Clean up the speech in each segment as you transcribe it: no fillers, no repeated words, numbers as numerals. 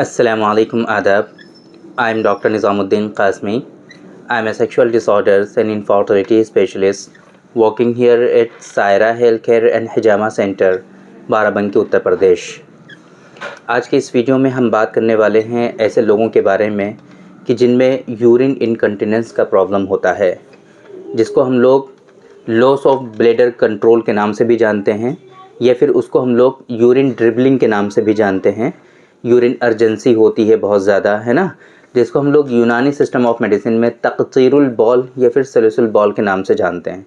Assalamu alaikum adab. I am Dr. Nizamuddin Qasmi. I am a sexual disorders and infertility specialist working here at Saira Healthcare and Hijama Center, Barabanki Uttar Pradesh. आज के इस video में हम बात करने वाले हैं ऐसे लोगों के बारे में कि जिनमें यूरिन इनकंटिनेंस का प्रॉब्लम होता है, जिसको हम लोग लॉस ऑफ ब्लैडर कंट्रोल के नाम से भी जानते हैं, या फिर उसको हम लोग यूरिन ड्रिबलिंग के नाम से भी जानते हैं। यूरिन अर्जेंसी होती है बहुत ज़्यादा, है ना, जिसको हम लोग यूनानी सिस्टम ऑफ मेडिसिन में तक़सीरुल बॉल या फिर सलसल बॉल के नाम से जानते हैं,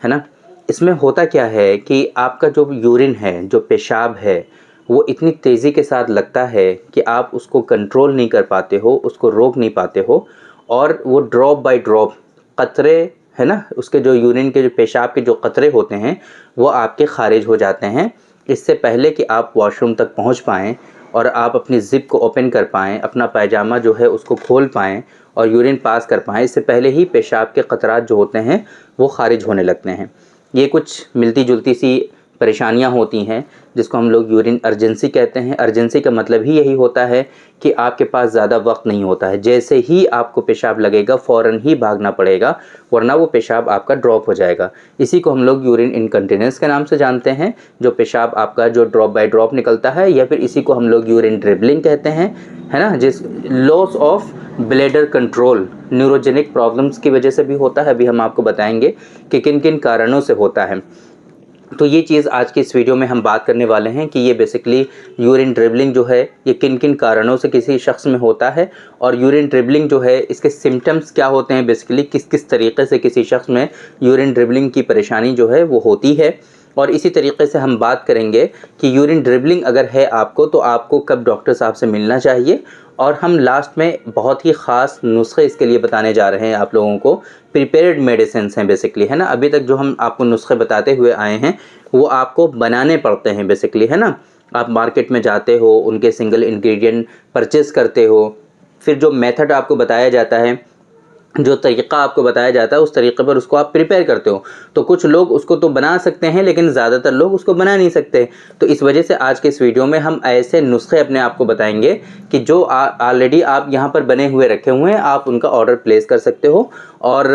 है ना। इसमें होता क्या है कि आपका जो यूरिन है, जो पेशाब है, वो इतनी तेज़ी के साथ लगता है कि आप उसको कंट्रोल नहीं कर पाते हो, उसको रोक नहीं पाते हो, और वो ड्रॉप बाय ड्रॉप कतरे, है ना, उसके जो यूरिन के जो पेशाब के जो कतरे होते हैं वो आपके खारिज हो जाते हैं। इससे पहले कि आप वॉशरूम तक पहुंच पाएँ और आप अपनी ज़िप को ओपन कर पाएँ, अपना पायजामा जो है उसको खोल पाएँ और यूरिन पास कर पाएँ, इससे पहले ही पेशाब के क़तरात जो होते हैं वो खारिज होने लगते हैं। ये कुछ मिलती जुलती सी परेशानियां होती हैं जिसको हम लोग यूरिन अर्जेंसी कहते हैं। अर्जेंसी का मतलब ही यही होता है कि आपके पास ज़्यादा वक्त नहीं होता है, जैसे ही आपको पेशाब लगेगा फ़ौरन ही भागना पड़ेगा, वरना वो पेशाब आपका ड्रॉप हो जाएगा। इसी को हम लोग यूरिन इनकंटिनेंस के नाम से जानते हैं, जो पेशाब आपका जो ड्रॉप बाय ड्रॉप निकलता है, या फिर इसी को हम लोग यूरिन ड्रिबलिंग कहते हैं, है ना। जिस loss of bladder control neurogenic problems की वजह से भी होता है। अभी हम आपको बताएंगे कि किन किन कारणों से होता है। तो ये चीज़ आज की इस वीडियो में हम बात करने वाले हैं कि ये बेसिकली यूरिन ड्रिबलिंग जो है ये किन किन कारणों से किसी शख्स में होता है, और यूरिन ड्रिबलिंग जो है इसके सिम्टम्स क्या होते हैं, बेसिकली किस किस तरीके से किसी शख्स में यूरिन ड्रिबलिंग की परेशानी जो है वो होती है। और इसी तरीके से हम बात करेंगे कि यूरिन ड्रिबलिंग अगर है आपको तो आपको कब डॉक्टर साहब से मिलना चाहिए, और हम लास्ट में बहुत ही ख़ास नुस्खे इसके लिए बताने जा रहे हैं आप लोगों को। प्रिपेयर्ड मेडिसिन हैं बेसिकली, है ना। अभी तक जो हम आपको नुस्खे बताते हुए आए हैं वो आपको बनाने पड़ते हैं बेसिकली, है ना। आप मार्केट में जाते हो, उनके सिंगल इंग्रेडिएंट परचेज़ करते हो, फिर जो मेथड आपको बताया जाता है, जो तरीक़ा आपको बताया जाता है, उस तरीक़े पर उसको आप प्रिपेयर करते हो। तो कुछ लोग उसको तो बना सकते हैं, लेकिन ज़्यादातर लोग उसको बना नहीं सकते। तो इस वजह से आज के इस वीडियो में हम ऐसे नुस्खे अपने आपको बताएंगे कि जो ऑलरेडी आप यहाँ पर बने हुए रखे हुए हैं, आप उनका ऑर्डर प्लेस कर सकते हो, और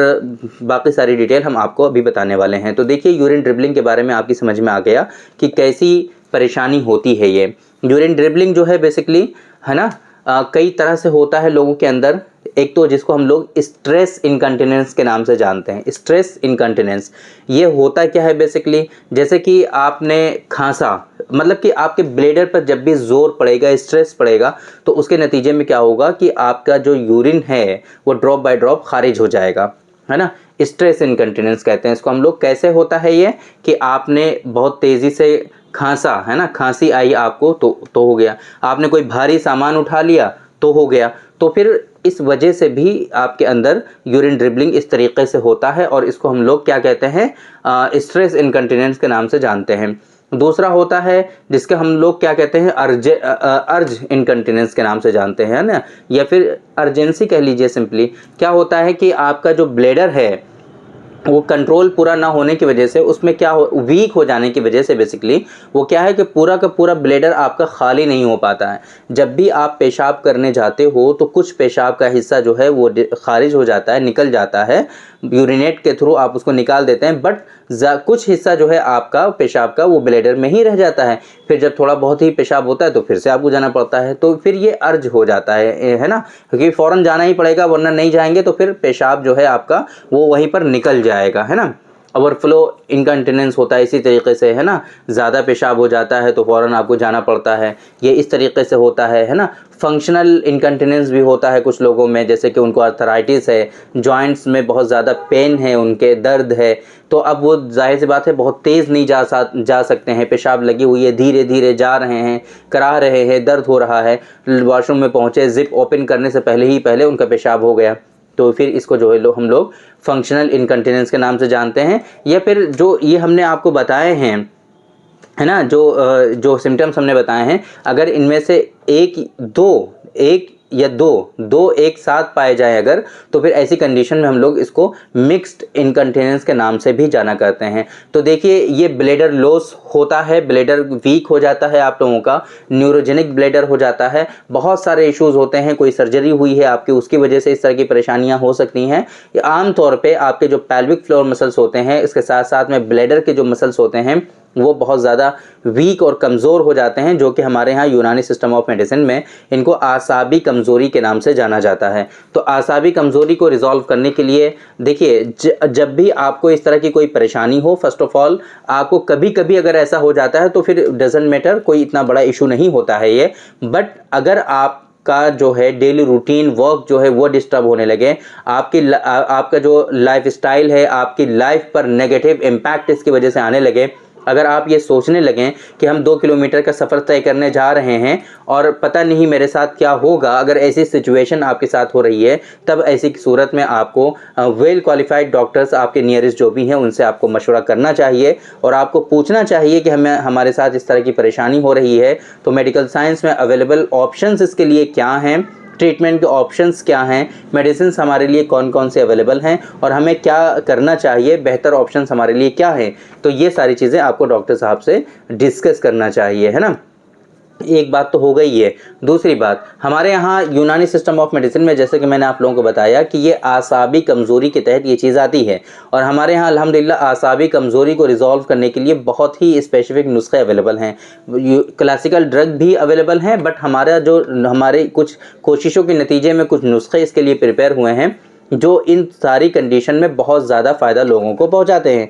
बाकी सारी डिटेल हम आपको अभी बताने वाले हैं। तो देखिए, यूरिन ड्रिबलिंग के बारे में आपकी समझ में आ गया कि कैसी परेशानी होती है ये। यूरिन ड्रिबलिंग जो है बेसिकली, है ना, कई तरह से होता है लोगों के अंदर। एक तो जिसको हम लोग स्ट्रेस इनकंटिनेंस के नाम से जानते हैं। स्ट्रेस इनकंटिनेंस ये होता क्या है बेसिकली, जैसे कि आपने खांसा, मतलब कि आपके ब्लैडर पर जब भी ज़ोर पड़ेगा, स्ट्रेस पड़ेगा, तो उसके नतीजे में क्या होगा कि आपका जो यूरिन है वो ड्रॉप बाय ड्रॉप खारिज हो जाएगा, है ना। स्ट्रेस इनकंटिनेंस कहते हैं इसको हम लोग। कैसे होता है ये कि आपने बहुत तेज़ी से खांसा, है ना, खांसी आई आपको तो हो गया। आपने कोई भारी सामान उठा लिया तो हो गया। तो फिर इस वजह से भी आपके अंदर यूरिन ड्रिबलिंग इस तरीके से होता है, और इसको हम लोग क्या कहते हैं, स्ट्रेस इनकंटिनेंस के नाम से जानते हैं। दूसरा होता है जिसके हम लोग क्या कहते हैं, अर्ज इनकंटिनेंस के नाम से जानते हैं ना, या फिर अर्जेंसी कह लीजिए सिंपली। क्या होता है कि आपका जो ब्लैडर है वो कंट्रोल पूरा ना होने की वजह से, उसमें क्या हो, वीक हो जाने की वजह से बेसिकली वो क्या है कि पूरा का पूरा ब्लैडर आपका खाली नहीं हो पाता है। जब भी आप पेशाब करने जाते हो तो कुछ पेशाब का हिस्सा जो है वो खारिज हो जाता है, निकल जाता है, यूरिनेट के थ्रू आप उसको निकाल देते हैं, बट कुछ हिस्सा जो है आपका पेशाब का वो ब्लैडर में ही रह जाता है। फिर जब थोड़ा बहुत ही पेशाब होता है तो फिर से आपको जाना पड़ता है, तो फिर ये अर्ज हो जाता है ना, क्योंकि फ़ौरन जाना ही पड़ेगा, वरना नहीं जाएंगे तो फिर पेशाब जो है आपका वो वहीं पर निकल जाएगा, है ना। ओवरफ्लो इनकंटिनेंस होता है इसी तरीके से, है ना। ज़्यादा पेशाब हो जाता है तो फ़ौरन आपको जाना पड़ता है, ये इस तरीके से होता है ना। फंक्शनल इनकंटिनेंस भी होता है कुछ लोगों में, जैसे कि उनको आर्थराइटिस है, जॉइंट्स में बहुत ज़्यादा पेन है, उनके दर्द है, तो अब वो जाहिर सी बात है बहुत तेज़ नहीं जा सकते हैं। पेशाब लगी हुई है, धीरे धीरे जा रहे हैं, करा रहे हैं, दर्द हो रहा है, वॉशरूम में पहुँचे, ज़िप ओपन करने से पहले उनका पेशाब हो गया, तो फिर इसको जो है हम लोग फंक्शनल इनकंटिनेंस के नाम से जानते हैं। या फिर जो ये हमने आपको बताए हैं, है ना, जो सिम्टम्स हमने बताए हैं, अगर इनमें से एक या दो एक साथ पाए जाएं अगर, तो फिर ऐसी कंडीशन में हम लोग इसको मिक्स्ड इनकंटिनेंस के नाम से भी जाना करते हैं। तो देखिए ये ब्लैडर लॉस होता है, ब्लैडर वीक हो जाता है आप लोगों का, न्यूरोजेनिक ब्लैडर हो जाता है, बहुत सारे इश्यूज होते हैं, कोई सर्जरी हुई है आपकी उसकी वजह से इस तरह की परेशानियां हो सकती हैं। आमतौर पे आपके जो पेल्विक फ्लोर मसल्स होते हैं, इसके साथ साथ में ब्लैडर के जो मसल्स होते हैं वो बहुत ज़्यादा वीक और कमज़ोर हो जाते हैं, जो कि हमारे यहाँ यूनानी सिस्टम ऑफ मेडिसिन में इनको आसाबी कमज़ोरी के नाम से जाना जाता है। तो आसाबी कमज़ोरी को रिजॉल्व करने के लिए देखिए जब भी आपको इस तरह की कोई परेशानी हो, फर्स्ट ऑफ ऑल आपको कभी कभी अगर ऐसा हो जाता है तो फिर डजंट मैटर, कोई इतना बड़ा इशू नहीं होता है ये। बट अगर आप का जो है डेली रूटीन वर्क जो है वो डिस्टर्ब होने लगे, आपका जो लाइफ स्टाइल है, आपकी लाइफ पर नेगेटिव इम्पैक्ट इसकी वजह से आने लगे, अगर आप ये सोचने लगें कि हम 2 किलोमीटर का सफ़र तय करने जा रहे हैं और पता नहीं मेरे साथ क्या होगा, अगर ऐसी सिचुएशन आपके साथ हो रही है, तब ऐसी सूरत में आपको वेल क्वालिफाइड डॉक्टर्स आपके नियरेस्ट जो भी हैं उनसे आपको मशवरा करना चाहिए और आपको पूछना चाहिए कि हमारे साथ इस तरह की परेशानी हो रही है तो मेडिकल साइंस में अवेलेबल ऑप्शंस इसके लिए क्या हैं, ट्रीटमेंट के ऑप्शंस क्या हैं, मेडिसिन हमारे लिए कौन कौन से अवेलेबल हैं और हमें क्या करना चाहिए, बेहतर ऑप्शंस हमारे लिए क्या हैं। तो ये सारी चीज़ें आपको डॉक्टर साहब से डिस्कस करना चाहिए, है ना। एक बात तो हो गई है। दूसरी बात, हमारे यहाँ यूनानी सिस्टम ऑफ मेडिसिन में जैसे कि मैंने आप लोगों को बताया कि ये आसाबी कमज़ोरी के तहत ये चीज़ आती है और हमारे यहाँ अल्हम्दुलिल्लाह आसाबी कमज़ोरी को रिजॉल्व करने के लिए बहुत ही स्पेसिफिक नुस्खे अवेलेबल हैं, क्लासिकल ड्रग भी अवेलेबल हैं, बट हमारे कुछ कोशिशों के नतीजे में कुछ नुस्खे इसके लिए प्रिपेयर हुए हैं जो इन सारी कंडीशन में बहुत ज़्यादा फ़ायदा लोगों को पहुँचाते हैं।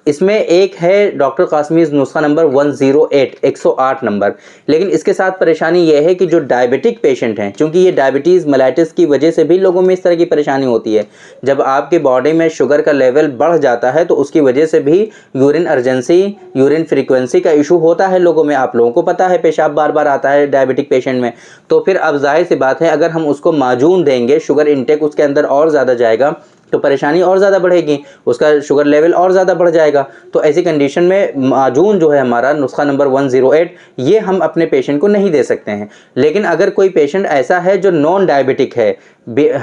इसमें एक है डॉक्टर कासमीज़ नुस्खा नंबर 108 108 नंबर। लेकिन इसके साथ परेशानी यह है कि जो डायबिटिक पेशेंट हैं, क्योंकि ये डायबिटीज़ मेलाइटिस की वजह से भी लोगों में इस तरह की परेशानी होती है, जब आपके बॉडी में शुगर का लेवल बढ़ जाता है तो उसकी वजह से भी यूरिन अर्जेंसी, यूरिन फ्रीक्वेंसी का इशू होता है लोगों में। आप लोगों को पता है पेशाब बार बार आता है डायबिटिक पेशेंट में, तो फिर अब जाहिर सी बात है अगर हम उसको माजून देंगे, शुगर इंटेक उसके अंदर और ज़्यादा जाएगा तो परेशानी और ज़्यादा बढ़ेगी, उसका शुगर लेवल और ज़्यादा बढ़ जाएगा। तो ऐसी कंडीशन में माजून जो है हमारा नुस्खा नंबर 108 ये हम अपने पेशेंट को नहीं दे सकते हैं। लेकिन अगर कोई पेशेंट ऐसा है जो नॉन डायबिटिक है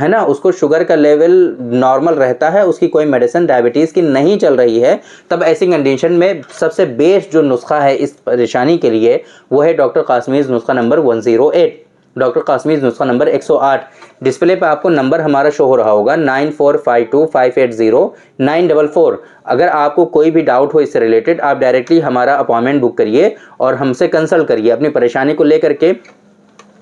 ना, उसको शुगर का लेवल नॉर्मल रहता है, उसकी कोई मेडिसिन डायबिटीज़ की नहीं चल रही है, तब ऐसी कंडीशन में सबसे बेस्ट जो नुस्खा है इस परेशानी के लिए वो है डॉक्टर कासमीज़ नुस्खा नंबर 108। डॉक्टर कासमीज़ नुस्खा नंबर 108। डिस्प्ले पे आपको नंबर हमारा शो हो रहा होगा 9452580944। अगर आपको कोई भी डाउट हो इससे रिलेटेड, आप डायरेक्टली हमारा अपॉइंटमेंट बुक करिए और हमसे कंसल्ट करिए अपनी परेशानी को लेकर के।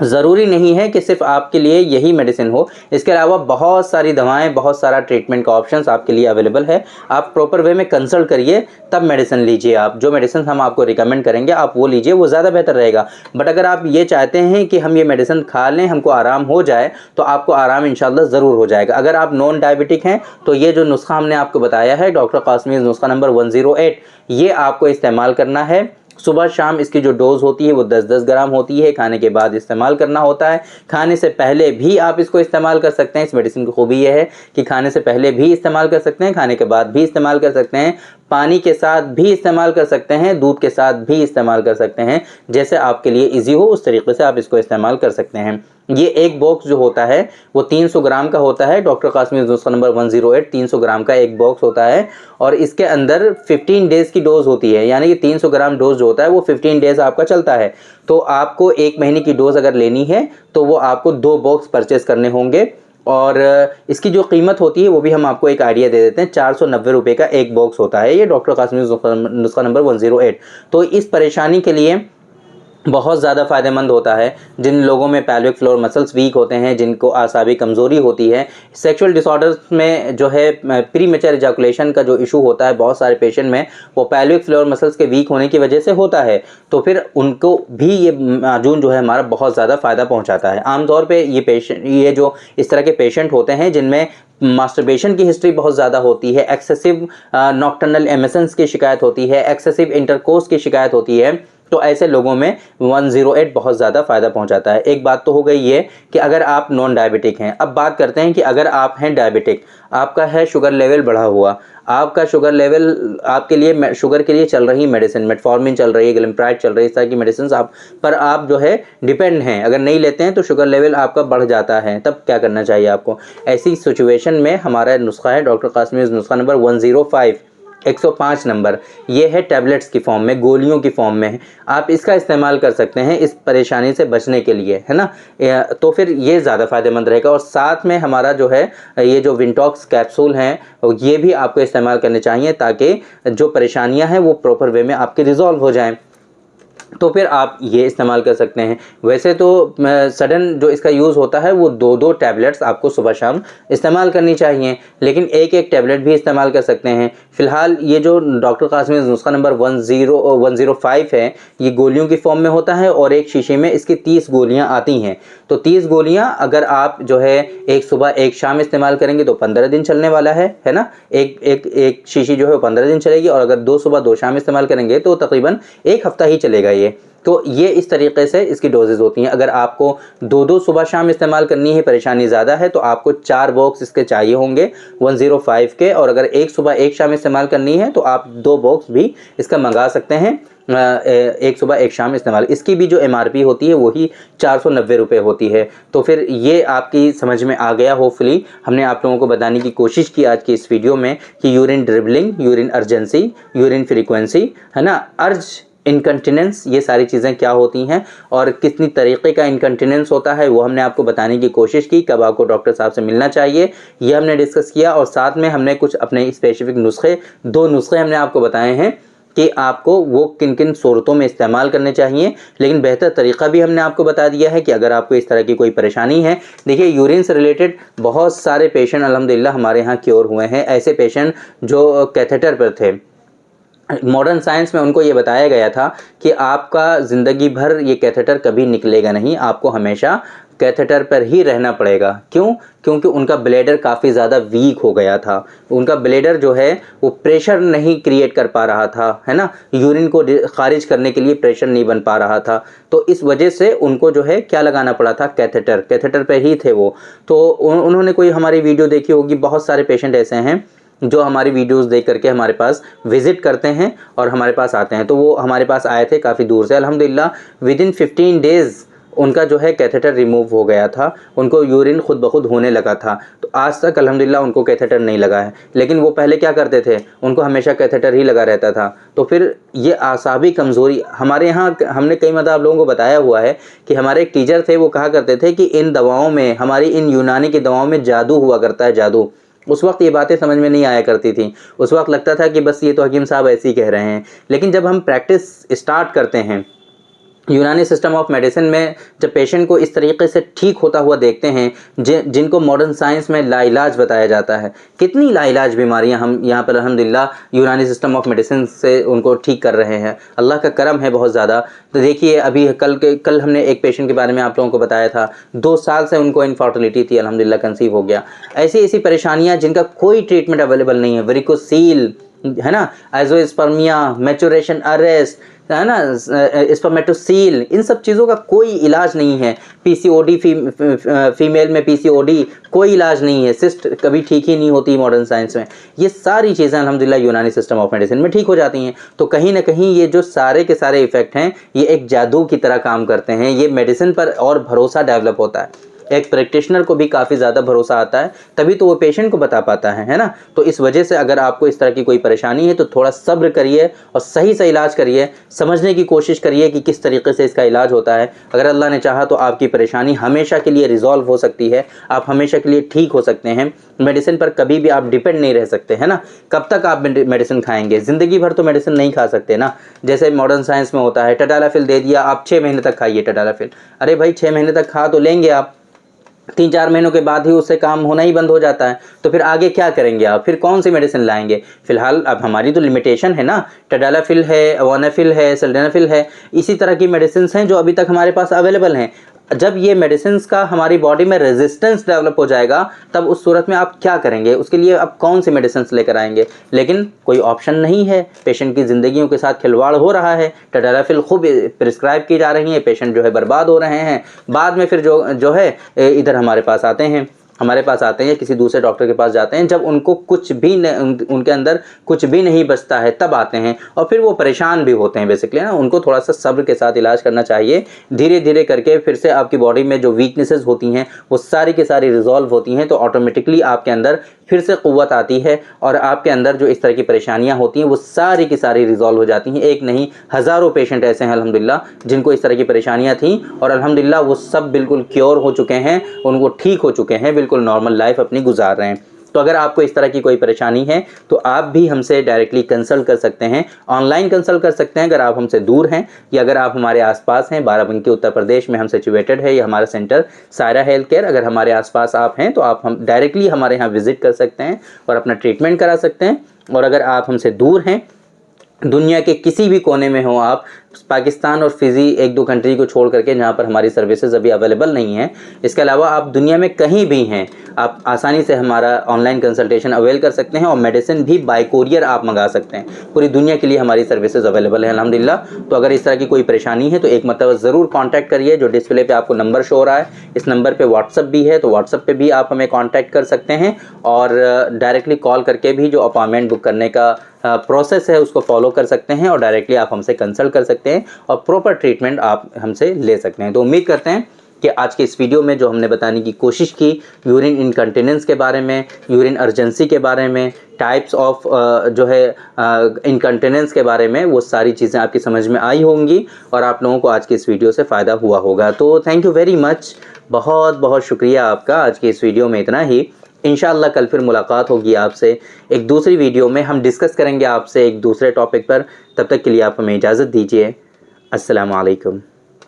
ज़रूरी नहीं है कि सिर्फ आपके लिए यही मेडिसिन हो, इसके अलावा बहुत सारी दवाएं, बहुत सारा ट्रीटमेंट का ऑप्शंस आपके लिए अवेलेबल है। आप प्रॉपर वे में कंसल्ट करिए तब मेडिसिन लीजिए। आप जो मेडिसिन हम आपको रिकमेंड करेंगे आप वो लीजिए, वो ज़्यादा बेहतर रहेगा। बट अगर आप ये चाहते हैं कि हम ये मेडिसिन खा लें, हमको आराम हो जाए, तो आपको आराम इंशाल्लाह ज़रूर हो जाएगा। अगर आप नॉन डायबिटिक हैं तो ये जो नुस्खा हमने आपको बताया है डॉक्टर कासमीज़ नुस्खा नंबर 108, ये आपको इस्तेमाल करना है। सुबह शाम इसकी जो डोज होती है वो 10-10 ग्राम होती है, खाने के बाद इस्तेमाल करना होता है। खाने से पहले भी आप इसको इस्तेमाल कर सकते हैं। इस मेडिसिन की खूबी यह है कि खाने से पहले भी इस्तेमाल कर सकते हैं, खाने के बाद भी इस्तेमाल कर सकते हैं, पानी के साथ भी इस्तेमाल कर सकते हैं, दूध के साथ भी इस्तेमाल कर सकते हैं। जैसे आपके लिए ईजी हो उस तरीके से आप इसको इस्तेमाल कर सकते हैं। ये एक बॉक्स जो होता है वो 300 ग्राम का होता है। डॉक्टर कासमीज़ नुस्खा नंबर 108 300 ग्राम का एक बॉक्स होता है और इसके अंदर 15 डेज़ की डोज होती है, यानी कि 300 ग्राम डोज जो होता है वो 15 डेज़ आपका चलता है। तो आपको 1 महीने की डोज अगर लेनी है तो वो आपको 2 बॉक्स परचेज़ करने होंगे और इसकी जो कीमत होती है वो भी हम आपको एक आइडिया दे देते हैं। 490 रुपये का एक बॉक्स होता है ये डॉक्टर कासमीज़ नुस्खा नंबर 108। तो इस परेशानी के लिए बहुत ज़्यादा फ़ायदेमंद होता है जिन लोगों में पेल्विक फ्लोर मसल्स वीक होते हैं, जिनको आसाबी कमज़ोरी होती है। सेक्सुअल डिसऑर्डर्स में जो है प्री मैच्योर इजैकुलेशन का जो इशू होता है बहुत सारे पेशेंट में, वो पेल्विक फ्लोर मसल्स के वीक होने की वजह से होता है। तो फिर उनको भी ये माजून जो है हमारा बहुत ज़्यादा फ़ायदा पहुँचाता है। आमतौर पर ये जो इस तरह के पेशेंट होते हैं जिनमें मास्टरबेशन की हिस्ट्री बहुत ज़्यादा होती है, एक्सेसिव नॉक्टर्नल एमिशंस की शिकायत होती है, एक्सेसिव इंटरकोर्स की शिकायत होती है, तो ऐसे लोगों में 108 बहुत ज़्यादा फ़ायदा पहुंचाता है। एक बात तो हो गई ये कि अगर आप नॉन डायबिटिक हैं। अब बात करते हैं कि अगर आप हैं डायबिटिक, आपका है शुगर लेवल बढ़ा हुआ, आपका शुगर लेवल आपके लिए शुगर के लिए चल रही मेडिसिन, मेटफॉर्मिन चल रही है, ग्लिम्प्राइड चल रही है, इस तरह की मेडिसिन आप पर आप जो है डिपेंड हैं, अगर नहीं लेते हैं तो शुगर लेवल आपका बढ़ जाता है, तब क्या करना चाहिए आपको? ऐसी सिचुएशन में हमारा नुस्खा है डॉक्टर कासमी नुस्खा नंबर 105, 105 नंबर, ये है टैबलेट्स की फॉर्म में, गोलियों की फॉर्म में है। आप इसका इस्तेमाल कर सकते हैं इस परेशानी से बचने के लिए, है ना। तो फिर ये ज़्यादा फ़ायदेमंद रहेगा। और साथ में हमारा जो है ये जो विंटॉक्स कैप्सूल हैं, ये भी आपको इस्तेमाल करने चाहिए ताकि जो परेशानियां हैं वो प्रॉपर वे में आपकी रिजॉल्व हो जाएं। तो फिर आप ये इस्तेमाल कर सकते हैं। वैसे तो सडन जो इसका यूज़ होता है वो 2-2 टैबलेट्स आपको सुबह शाम इस्तेमाल करनी चाहिए, लेकिन एक एक टैबलेट भी इस्तेमाल कर सकते हैं। फ़िलहाल ये जो डॉक्टर कासमी नुस्खा नंबर 105 है, ये गोलियों की फॉर्म में होता है और एक शीशे में इसकी 30 गोलियाँ आती हैं। तो 30 गोलियाँ अगर आप जो है एक सुबह एक शाम इस्तेमाल करेंगे तो 15 दिन चलने वाला है ना। एक शीशी जो है वो 15 दिन चलेगी, और अगर 2 सुबह 2 शाम इस्तेमाल करेंगे तो तकरीबन 1 हफ्ता ही चलेगा ये। तो ये इस तरीके से इसकी डोजेज़ होती हैं। अगर आपको 2-2 सुबह शाम इस्तेमाल करनी है, परेशानी ज़्यादा है, तो आपको 4 बॉक्स इसके चाहिए होंगे 105 के, और अगर एक सुबह एक शाम इस्तेमाल करनी है तो आप 2 बॉक्स भी इसका मंगा सकते हैं। एक सुबह एक शाम इस्तेमाल, इसकी भी जो MRP होती है वही 490 रुपये होती है। तो फिर ये आपकी समझ में आ गया होपफुली। हमने आप लोगों को बताने की कोशिश की आज की इस वीडियो में कि urine dribbling, urine urgency, urine frequency, है ना, अर्ज, इनकंटिनेंस, ये सारी चीज़ें क्या होती हैं और कितनी तरीक़े का इनकंटिनेंस होता है वो हमने आपको बताने की कोशिश की। कब आपको डॉक्टर साहब से मिलना चाहिए ये हमने डिस्कस किया, और साथ में हमने कुछ अपने स्पेसिफिक नुस्खे, 2 नुस्खे हमने आपको बताए हैं कि आपको वो किन किन सूरतों में इस्तेमाल करने चाहिए। लेकिन बेहतर तरीक़ा भी हमने आपको बता दिया है कि अगर आपको इस तरह की कोई परेशानी है, देखिए यूरिन से रिलेटेड बहुत सारे पेशेंट अल्हम्दुलिल्लाह हमारे यहाँ क्योर हुए हैं। ऐसे पेशेंट जो कैथेटर पर थे, मॉडर्न साइंस में उनको ये बताया गया था कि आपका ज़िंदगी भर ये कैथेटर कभी निकलेगा नहीं, आपको हमेशा कैथेटर पर ही रहना पड़ेगा। क्यों? क्योंकि उनका ब्लैडर काफ़ी ज़्यादा वीक हो गया था। उनका ब्लैडर जो है वो प्रेशर नहीं क्रिएट कर पा रहा था, है ना, यूरिन को खारिज करने के लिए प्रेशर नहीं बन पा रहा था। तो इस वजह से उनको जो है क्या लगाना पड़ा था, कैथेटर, कैथेटर पर ही थे वो। तो उन्होंने कोई हमारी वीडियो देखी होगी, बहुत सारे पेशेंट ऐसे हैं जो हमारी वीडियोस देख करके हमारे पास विज़िट करते हैं और हमारे पास आते हैं। तो वो हमारे पास आए थे काफ़ी दूर से, अल्हम्दुलिल्लाह विदिन 15 डेज़ उनका जो है कैथेटर रिमूव हो गया था, उनको यूरिन खुद ब खुद होने लगा था। तो आज तक अल्हम्दुलिल्लाह उनको कैथेटर नहीं लगा है, लेकिन वो पहले क्या करते थे, उनको हमेशा कैथेटर ही लगा रहता था। तो फिर ये आसाबी कमज़ोरी, हमारे यहाँ हमने कई मरतबा आप लोगों को बताया हुआ है कि हमारे एक टीचर थे, वो कहा करते थे कि इन दवाओं में, हमारी इन यूनानी की दवाओं में जादू हुआ करता है, जादू। उस वक्त ये बातें समझ में नहीं आया करती थी, उस वक्त लगता था कि बस ये तो हकीम साहब ऐसे ही कह रहे हैं। लेकिन जब हम प्रैक्टिस स्टार्ट करते हैं यूनानी सिस्टम ऑफ मेडिसिन में, जब पेशेंट को इस तरीके से ठीक होता हुआ देखते हैं, जिनको मॉडर्न साइंस में लाइलाज बताया जाता है, कितनी लाइलाज बीमारियां हम यहाँ पर अल्हम्दुलिल्लाह यूनानी सिस्टम ऑफ मेडिसिन से उनको ठीक कर रहे हैं। अल्लाह का करम है बहुत ज़्यादा। तो देखिए अभी कल हमने एक पेशेंट के बारे में आप लोगों को बताया था, 2 साल से उनको इनफर्टिलिटी थी, अल्हम्दुलिल्लाह कंसीव हो गया। ऐसी ऐसी परेशानियाँ जिनका कोई ट्रीटमेंट अवेलेबल नहीं है, वेरिकोसील, है ना, एजोस्पर्मिया, मैचुरेशन अरेस्ट, है ना, स्पर्मेटोसील, इन सब चीज़ों का कोई इलाज नहीं है। PCOD, फीमेल में PCOD कोई इलाज नहीं है, सिस्ट कभी ठीक ही नहीं होती मॉडर्न साइंस में। ये सारी चीज़ें अल्हम्दुलिल्लाह यूनानी सिस्टम ऑफ मेडिसिन में ठीक हो जाती हैं। तो कहीं ना कहीं ये जो सारे के सारे इफ़ेक्ट हैं ये एक जादू की तरह काम करते हैं। ये मेडिसिन पर और भरोसा डेवलप होता है, एक प्रैक्टिशनर को भी काफ़ी ज़्यादा भरोसा आता है, तभी तो वो पेशेंट को बता पाता है ना। तो इस वजह से अगर आपको इस तरह की कोई परेशानी है तो थोड़ा सब्र करिए और सही से इलाज करिए, समझने की कोशिश करिए कि किस तरीके से इसका इलाज होता है। अगर अल्लाह ने चाहा तो आपकी परेशानी हमेशा के लिए रिजॉल्व हो सकती है, आप हमेशा के लिए ठीक हो सकते हैं। मेडिसिन पर कभी भी आप डिपेंड नहीं रह सकते, है ना। कब तक आप मेडिसिन खाएंगे, ज़िंदगी भर तो मेडिसिन नहीं खा सकते ना। जैसे मॉडर्न साइंस में होता है, टडालाफिल दे दिया, आप 6 महीने तक खाइए टडालाफिल। अरे भाई 6 महीने तक खा तो लेंगे आप, 3-4 महीनों के बाद ही उससे काम होना ही बंद हो जाता है। तो फिर आगे क्या करेंगे आप, फिर कौन सी मेडिसिन लाएंगे? फिलहाल अब हमारी तो लिमिटेशन है ना, टडालाफिल है, अवानाफिल है, सिल्डेनाफिल है, इसी तरह की मेडिसिन हैं जो अभी तक हमारे पास अवेलेबल हैं। जब ये मेडिसिन का हमारी बॉडी में रेजिस्टेंस डेवलप हो जाएगा तब उस सूरत में आप क्या करेंगे, उसके लिए आप कौन सी मेडिसिन लेकर आएंगे। लेकिन कोई ऑप्शन नहीं है, पेशेंट की ज़िंदगियों के साथ खिलवाड़ हो रहा है, टडालाफिल खूब प्रिस्क्राइब की जा रही है, पेशेंट जो है बर्बाद हो रहे हैं। बाद में फिर जो है इधर हमारे पास आते हैं या किसी दूसरे डॉक्टर के पास जाते हैं, जब उनको कुछ भी उनके अंदर कुछ भी नहीं बचता है तब आते हैं, और फिर वो परेशान भी होते हैं बेसिकली ना। उनको थोड़ा सा सब्र के साथ इलाज करना चाहिए, धीरे धीरे करके फिर से आपकी बॉडी में जो वीकनेसेस होती हैं वो सारी की सारी रिजॉल्व होती हैं, तो ऑटोमेटिकली आपके अंदर फिर से क़ुव्वत आती है और आपके अंदर जो इस तरह की परेशानियां होती हैं वो सारी की सारी रिजॉल्व हो जाती हैं। एक नहीं हज़ारों पेशेंट ऐसे हैं अल्हम्दुलिल्लाह जिनको इस तरह की परेशानियां थीं और अल्हम्दुलिल्लाह वो सब बिल्कुल क्योर हो चुके हैं, उनको ठीक हो चुके हैं, बिल्कुल नॉर्मल लाइफ अपनी गुजार रहे हैं। तो अगर आपको इस तरह की कोई परेशानी है तो आप भी हमसे डायरेक्टली कंसल्ट कर सकते हैं, ऑनलाइन कंसल्ट कर सकते हैं। अगर आप हमसे दूर हैं या अगर आप हमारे आसपास हैं, बाराबंकी उत्तर प्रदेश में हम सिचुएटेड है, या हमारा सेंटर सायरा हेल्थ केयर, अगर हमारे आसपास आप हैं तो आप हम डायरेक्टली हमारे यहाँ विजिट कर सकते हैं और अपना ट्रीटमेंट करा सकते हैं। और अगर आप हमसे दूर हैं, दुनिया के किसी भी कोने में हो आप, पाकिस्तान और फिजी एक दो कंट्री को छोड़ करके जहाँ पर हमारी सर्विसेज अभी अवेलेबल नहीं है, इसके अलावा आप दुनिया में कहीं भी हैं, आप आसानी से हमारा ऑनलाइन कंसल्टेशन अवेल कर सकते हैं और मेडिसिन भी बाय कोरियर आप मंगा सकते हैं। पूरी दुनिया के लिए हमारी सर्विसेज अवेलेबल है अल्हम्दुलिल्लाह। तो अगर इस तरह की कोई परेशानी है तो एक मतलब ज़रूर कॉन्टैक्ट करिए। जो डिस्प्ले पे आपको नंबर शो हो रहा है, इस नंबर पर व्हाट्सअप भी है, तो व्हाट्सअप पर भी आप हमें कॉन्टैक्ट कर सकते हैं और डायरेक्टली कॉल करके भी जो अपॉइंटमेंट बुक करने का प्रोसेस है उसको फॉलो कर सकते हैं और डायरेक्टली आप हमसे कंसल्ट कर सकते हैं और प्रॉपर ट्रीटमेंट आप हमसे ले सकते हैं। तो उम्मीद करते हैं कि आज के इस वीडियो में जो हमने बताने की कोशिश की, यूरिन इनकंटिनेंस के बारे में, यूरिन अर्जेंसी के बारे में, टाइप्स ऑफ जो है इनकंटिनेंस के बारे में, वो सारी चीज़ें आपकी समझ में आई होंगी और आप लोगों को आज की इस वीडियो से फ़ायदा हुआ होगा। तो थैंक यू वेरी मच, बहुत बहुत शुक्रिया आपका। आज की इस वीडियो में इतना ही। इंशाअल्लाह कल फिर मुलाकात होगी आपसे एक दूसरी वीडियो में, हम डिस्कस करेंगे आपसे एक दूसरे टॉपिक पर। तब तक के लिए आप हमें इजाज़त दीजिए। अस्सलामु अलैकुम।